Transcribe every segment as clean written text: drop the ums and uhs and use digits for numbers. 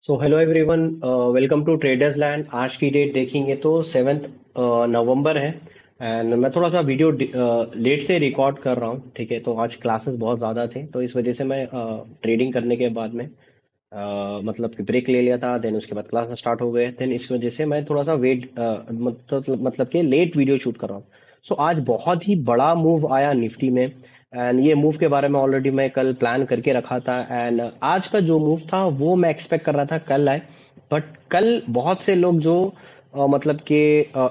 So hello everyone, welcome to traders land. आज की date देखेंगे तो 7 नवंबर है। एंड मैं थोड़ा सा वीडियो लेट से रिकॉर्ड कर रहा हूँ। ठीक है, तो आज क्लासेस बहुत ज़्यादा थे तो इस वजह से मैं ट्रेडिंग करने के बाद में मतलब कि ब्रेक ले लिया था। देन उसके बाद क्लास स्टार्ट हो गए। देन इस वजह से मैं थोड़ा सा मतलब कि लेट वीडियो शूट कर रहा हूँ। सो आज बहुत ही बड़ा मूव आया निफ्टी में। एंड ये मूव के बारे में ऑलरेडी मैं कल प्लान करके रखा था। एंड आज का जो मूव था वो मैं एक्सपेक्ट कर रहा था कल आए। बट कल बहुत से लोग जो मतलब कि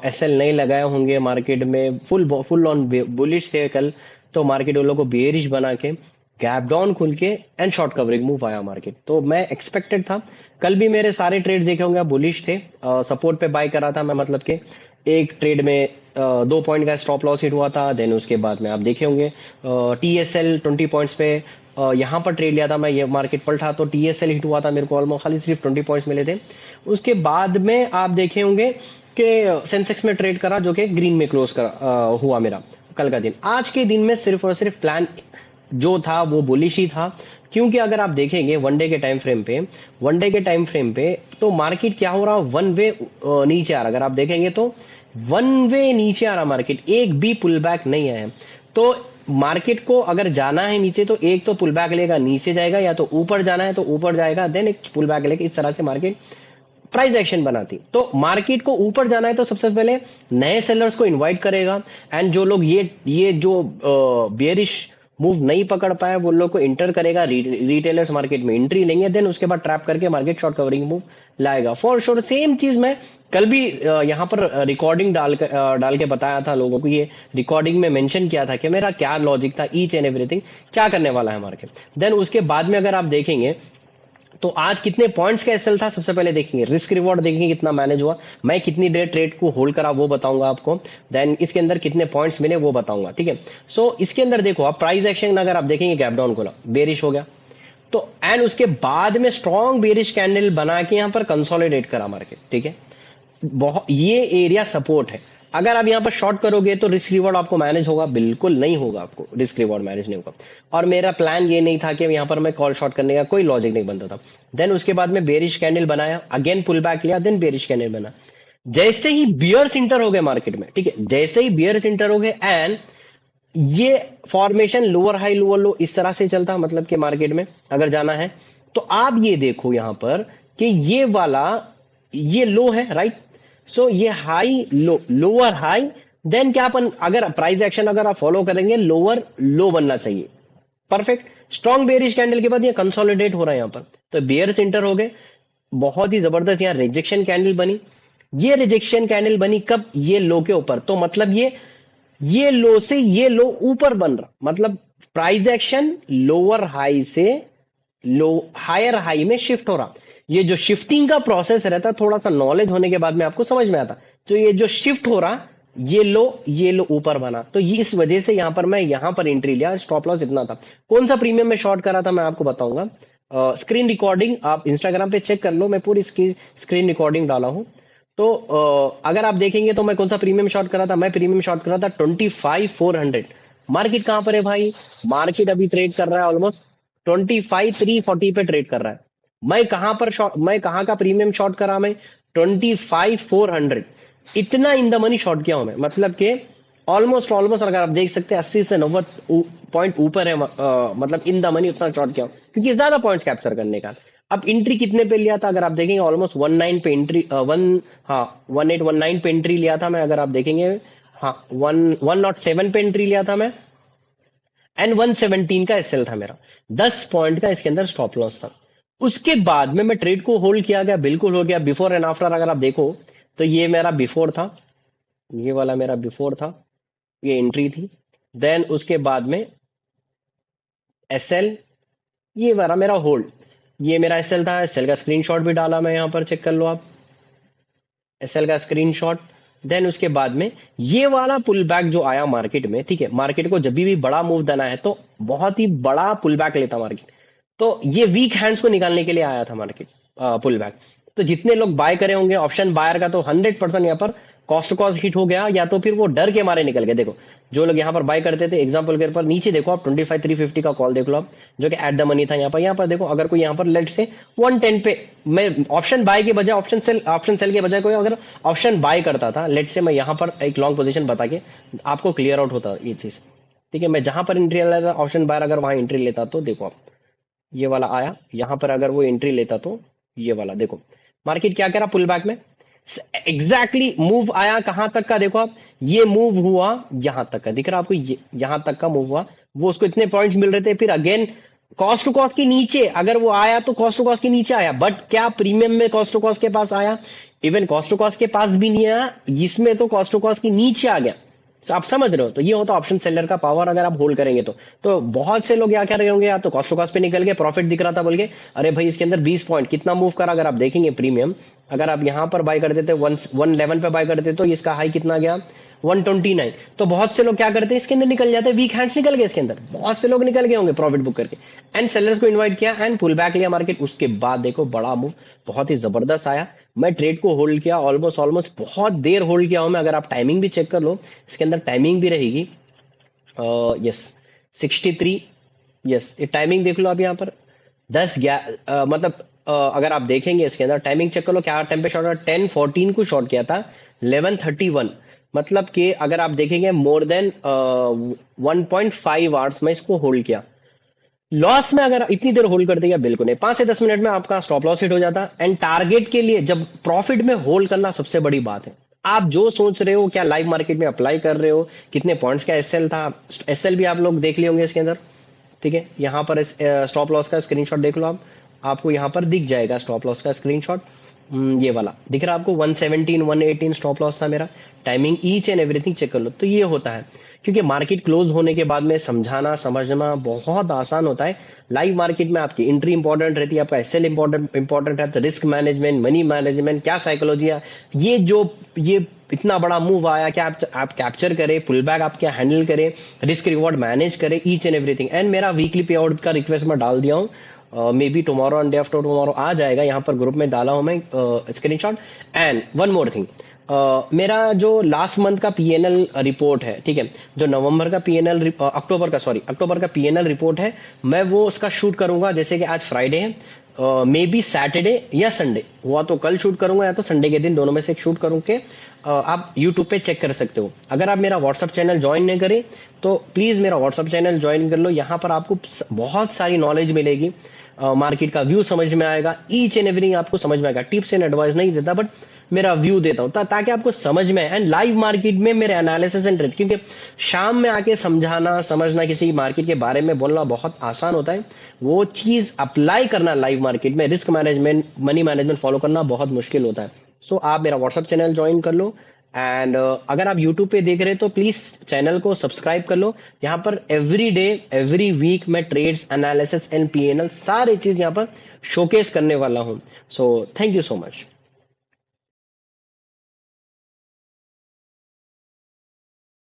एसएल नहीं लगाए होंगे मार्केट में, फुल ऑन बुलिश थे कल। तो मार्केट उन लोगों को बेरिश बना के गैप डाउन खुल के एंड शॉर्ट कवरिंग मूव आया मार्केट। तो मैं एक्सपेक्टेड था। कल भी मेरे सारे ट्रेड्स देखे होंगे बुलिश थे। सपोर्ट पे बाय करा था मैं, मतलब कि एक ट्रेड में 2 पॉइंट का स्टॉप लॉस हिट हुआ था। देन उसके बाद में आप देखे होंगे टीएसएल 20 पॉइंट्स पे यहाँ पर ट्रेड लिया था मैं। ये मार्केट पलटा तो टीएसएल हिट हुआ था, मेरे को ऑलमोस्ट खाली सिर्फ 20 पॉइंट्स मिले थे। उसके बाद में आप देखे होंगे कि सेंसेक्स में ट्रेड करा जो कि ग्रीन में क्लोज हुआ मेरा कल का दिन। आज के दिन में सिर्फ और सिर्फ प्लान जो था वो बुलिश ही था। क्योंकि अगर आप देखेंगे वनडे के टाइम फ्रेम पे तो मार्केट क्या हो रहा, वन वे नीचे आ रहा। अगर आप देखेंगे तो वन वे नीचे आ रहा मार्केट, एक भी पुल बैक नहीं आया है। तो मार्केट को अगर जाना है नीचे तो एक तो पुल बैक लेगा नीचे जाएगा, या तो ऊपर जाना है तो ऊपर जाएगा देन एक पुल बैक लेगा। इस तरह से मार्केट प्राइस एक्शन बनाती। तो मार्केट को ऊपर जाना है तो सबसे पहले नए सेलर्स को इनवाइट करेगा। एंड जो लोग ये जो बियरिश मूव नहीं पकड़ पाए वो लोग को इंटर करेगा, रिटेलर्स मार्केट में एंट्री लेंगे। देन उसके बाद ट्रैप करके मार्केट शॉर्ट कवरिंग मूव लाएगा फॉर श्योर। सेम चीज मैं कल भी यहाँ पर रिकॉर्डिंग डाल के बताया था लोगों को। ये रिकॉर्डिंग में मेंशन किया था कि मेरा क्या लॉजिक था, ईच एंड एवरीथिंग क्या करने वाला है मार्केट। देन उसके बाद में अगर आप देखेंगे तो आज कितने पॉइंट्स का एसएल था, सबसे पहले देखेंगे रिस्क रिवॉर्ड, देखेंगे कितना मैनेज हुआ। मैं कितनी देर ट्रेड को होल्ड करा वो बताऊंगा आपको। देन इसके अंदर कितने पॉइंट्स मिले वो बताऊंगा। ठीक है, सो इसके अंदर देखो आप प्राइस एक्शन अगर आप देखेंगे गैप डाउन खोला, बेरिश हो गया। तो एंड उसके बाद में स्ट्रॉन्ग बेरिश कैंडल बना के यहां पर कंसोलिडेट करा मार्केट। ठीक है, बहुत ये एरिया सपोर्ट है। अगर आप यहाँ पर शॉर्ट करोगे तो रिस्क रिवॉर्ड आपको मैनेज होगा, बिल्कुल नहीं होगा, आपको रिस्क रिवॉर्ड मैनेज नहीं होगा। और मेरा प्लान ये नहीं था कि यहाँ पर मैं कॉल शॉर्ट करने का कोई लॉजिक नहीं बनता था। देन उसके बाद में बेरिश कैंडल बनाया, अगेन पुल बैक लिया, देन बेरिश कैंडल बना। जैसे ही बियर्स इंटर हो गए मार्केट में, ठीक है, जैसे ही बियर्स इंटर हो गए एंड ये फॉर्मेशन लोअर हाई लोअर लो इस तरह से चलता, मतलब कि मार्केट में अगर जाना है तो आप ये देखो यहां पर कि ये वाला ये लो है, राइट। सो ये high low, lower high, then क्या अपन अगर प्राइस एक्शन अगर आप फॉलो करेंगे लोअर लो बनना चाहिए। परफेक्ट, स्ट्रॉन्ग बेयरिश कैंडल के बाद ये कंसोलिडेट हो रहा है यहाँ पर। तो बेयर्स इंटर हो गए, बहुत ही जबरदस्त यहाँ रिजेक्शन कैंडल बनी। ये रिजेक्शन कैंडल बनी कब, ये लो के ऊपर। तो मतलब ये लो से ये लो ऊपर बन रहा, मतलब प्राइस एक्शन लोअर हाई से लो हायर हाई में शिफ्ट हो रहा। ये जो शिफ्टिंग का प्रोसेस रहता है थोड़ा सा नॉलेज होने के बाद में आपको समझ में आता। तो ये जो शिफ्ट हो रहा, ये लो ऊपर बना, तो ये इस वजह से यहां पर मैं यहां पर एंट्री लिया। स्टॉप लॉस इतना था। कौन सा प्रीमियम में शॉर्ट करा था मैं आपको बताऊंगा। स्क्रीन रिकॉर्डिंग आप इंस्टाग्राम पे चेक कर लो, मैं पूरी स्क्रीन रिकॉर्डिंग डाला हूं। तो अगर आप देखेंगे तो मैं कौन सा प्रीमियम शॉर्ट करा था, मैं प्रीमियम शॉर्ट करा था 25,400। मार्केट कहां पर है भाई, मार्केट अभी ट्रेड कर रहा है ऑलमोस्ट 25,340 पे ट्रेड कर रहा है। मैं कहां का प्रीमियम शॉर्ट करा, मैं 25,400। इतना इन द मनी शॉर्ट किया हूं मैं, मतलब कि ऑलमोस्ट ऑलमोस्ट अगर आप देख सकते हैं 80 से 90 पॉइंट ऊपर है। मतलब इन द मनी उतना शॉर्ट किया हूं क्योंकि ज्यादा पॉइंट्स कैप्चर करने का। अब एंट्री कितने पे लिया था अगर आप देखेंगे, ऑलमोस्ट 19 पे एंट्री, 1819 पे एंट्री लिया था मैं अगर आप देखेंगे। हाँ, 107 पे एंट्री लिया था मैं। एंड 117 का एसएल था मेरा, 10 पॉइंट का इसके अंदर स्टॉप लॉस था। उसके बाद में मैं ट्रेड को होल्ड किया गया, बिल्कुल हो गया। बिफोर एंड आफ्टर अगर आप देखो तो ये मेरा बिफोर था, ये वाला मेरा बिफोर था, ये एंट्री थी। देन उसके बाद में एसएल, ये वाला मेरा होल्ड, ये मेरा एसएल था। एसएल का स्क्रीनशॉट भी डाला मैं, यहां पर चेक कर लो आप, एसएल का स्क्रीनशॉट। देन उसके बाद में ये वाला पुल बैक जो आया मार्केट में, ठीक है, मार्केट को जब भी बड़ा मूव देना है तो बहुत ही बड़ा पुल बैक लेता मार्केट। तो ये वीक हैंड्स को निकालने के लिए आया था मार्केट पुल बैक। तो जितने लोग बाय करे होंगे ऑप्शन बायर का तो 100% यहाँ पर कॉस्ट टू कॉस्ट हिट हो गया, या तो फिर वो डर के मारे निकल गए। देखो जो लोग यहाँ पर बाय करते थे, एग्जांपल के ऊपर नीचे देखो आप 25,350 का कॉल देख लो आप, जो कि एट द मनी था यहाँ पर देखो, अगर कोई यहाँ पर लेट से 110 पे, मैं ऑप्शन बाय के बजाय ऑप्शन सेल के बजाय कोई अगर ऑप्शन बाय करता था, लेट से मैं यहाँ पर एक लॉन्ग पोजीशन बता के आपको क्लियर आउट होता ये चीज, ठीक है। मैं जहां पर एंट्री लेता ऑप्शन बायर, अगर वहां एंट्री लेता तो देखो आप ये वाला आया, यहां पर अगर वो एंट्री लेता तो ये वाला देखो मार्केट क्या करा पुल बैक में, एग्जैक्टली मूव आया कहां तक का, देखो आप ये मूव हुआ यहां तक का, दिख रहा आपको, ये यहां तक का मूव हुआ, वो उसको इतने पॉइंट्स मिल रहे थे, फिर अगेन कॉस्ट टू कॉस्ट के नीचे अगर वो आया तो कॉस्ट टू कॉस्ट के नीचे आया, बट क्या प्रीमियम में कॉस्ट टू कॉस्ट के पास आया, इवन कॉस्ट टू कॉस्ट के पास भी नहीं आया, इसमें तो कॉस्ट टू कॉस्ट के नीचे आ गया। तो आप समझ रहे हो, तो ये होता ऑप्शन सेलर का पावर, अगर आप होल्ड करेंगे तो बहुत से लोग क्या कर रहे होंगे, या तो कॉस्ट टू कॉस्ट पे निकल गए, प्रॉफिट दिख रहा था बोल के, अरे भाई इसके अंदर 20 पॉइंट कितना मूव करा, अगर आप देखेंगे प्रीमियम, अगर आप यहां पर बाय करते थे 111 पे बाय करते तो इसका हाई कितना गया 129, तो बहुत से लोग क्या करते हैं इसके अंदर निकल जाते हैं, वीक हैंड्स निकल गए इसके अंदर, बहुत से लोग निकल गए होंगे प्रॉफिट बुक करके, एंड सेलर्स को इन्वाइट किया एंड पुल बैक लिया मार्केट, उसके बाद देखो बड़ा मूव बहुत ही जबरदस्त आया। मैं ट्रेड को होल्ड किया, ऑलमोस्ट बहुत देर होल्ड किया हूं मैं, अगर आप टाइमिंग भी चेक कर लो, इसके अंदर टाइमिंग भी रहेगी, यस 63, यस ये टाइमिंग देख लो आप यहाँ पर 10 मतलब अगर आप देखेंगे इसके अंदर टाइमिंग चेक कर लो, क्या टाइम पे शॉर्ट 10:14 को शॉर्ट किया था 11:31, मतलब कि अगर आप देखेंगे मोर देन 1.5 आवर्स में इसको होल्ड किया। लॉस में अगर इतनी देर होल्ड कर देगा बिल्कुल नहीं, 5 से 10 मिनट में आपका स्टॉप लॉस हिट हो जाता। एंड टारगेट के लिए जब प्रॉफिट में होल्ड करना सबसे बड़ी बात है, आप जो सोच रहे हो क्या लाइव मार्केट में अप्लाई कर रहे हो, कितने पॉइंट्स का एसएल था, एसएल भी आप लोग देख लिए होंगे इसके अंदर, ठीक है। यहाँ पर स्टॉप लॉस का स्क्रीनशॉट देख लो आप, आपको यहाँ पर दिख जाएगा स्टॉप लॉस का स्क्रीनशॉट, ये वाला दिख रहा है आपको 117 118 स्टॉप लॉस था मेरा, timing each and everything check कर लो। तो ये होता है क्योंकि मार्केट क्लोज होने के बाद में समझाना समझना बहुत आसान होता है। लाइव मार्केट में आपकी एंट्री इंपॉर्टेंट रहती है, आपका एसएल इंपॉर्टेंट है, तो रिस्क मैनेजमेंट, मनी मैनेजमेंट, क्या साइकोलॉजी है, ये इतना बड़ा मूव आया क्या आप कैप्चर करें, पुल बैक आप क्या हैंडल करें, रिस्क रिवॉर्ड मैनेज करें, ईच एंड एवरीथिंग। एंड मेरा वीकली पे आउट का रिक्वेस्ट मैं डाल दिया हूँ, maybe tomorrow and day after tomorrow आ जाएगा, यहाँ पर ग्रुप में डाला हूं मैं screenshot. And one more thing, मेरा जो लास्ट मंथ का पीएनएल रिपोर्ट है, ठीक है, जो नवंबर का पीएनएल अक्टूबर का पीएनएल रिपोर्ट है, मैं वो उसका शूट करूंगा, जैसे कि आज फ्राइडे है, मे बी सैटरडे या संडे, हुआ तो कल शूट करूंगा या तो संडे के दिन, दोनों में से एक शूट करूं के आप यूट्यूब पे चेक कर सकते हो। अगर आप मेरा व्हाट्सअप चैनल ज्वाइन नहीं करें तो प्लीज मेरा व्हाट्सअप चैनल ज्वाइन कर लो, यहाँ पर आपको बहुत सारी नॉलेज मिलेगी, मार्केट का व्यू समझ में आएगा, ईच एंड एवरीथिंग आपको समझ में आएगा। टिप्स एंड एडवाइस नहीं देता बट मेरा व्यू देता हूं ताकि आपको समझ में आए। एंड लाइव मार्केट में मेरे एनालिसिस एंड ट्रेड, क्योंकि शाम में आके समझाना समझना किसी मार्केट के बारे में बोलना बहुत आसान होता है, वो चीज अप्लाई करना लाइव मार्केट में, risk management money management follow करना बहुत मुश्किल होता है। सो आप मेरा व्हाट्सअप चैनल ज्वाइन कर लो। एंड अगर आप यूट्यूब पे देख रहे हैं तो प्लीज चैनल को सब्सक्राइब कर लो, यहाँ पर एवरी डे एवरी वीक मैं ट्रेड्स एनालिसिस एंड पीएनएल सारी चीज यहाँ पर शोकेस करने वाला हूँ। So thank you so much.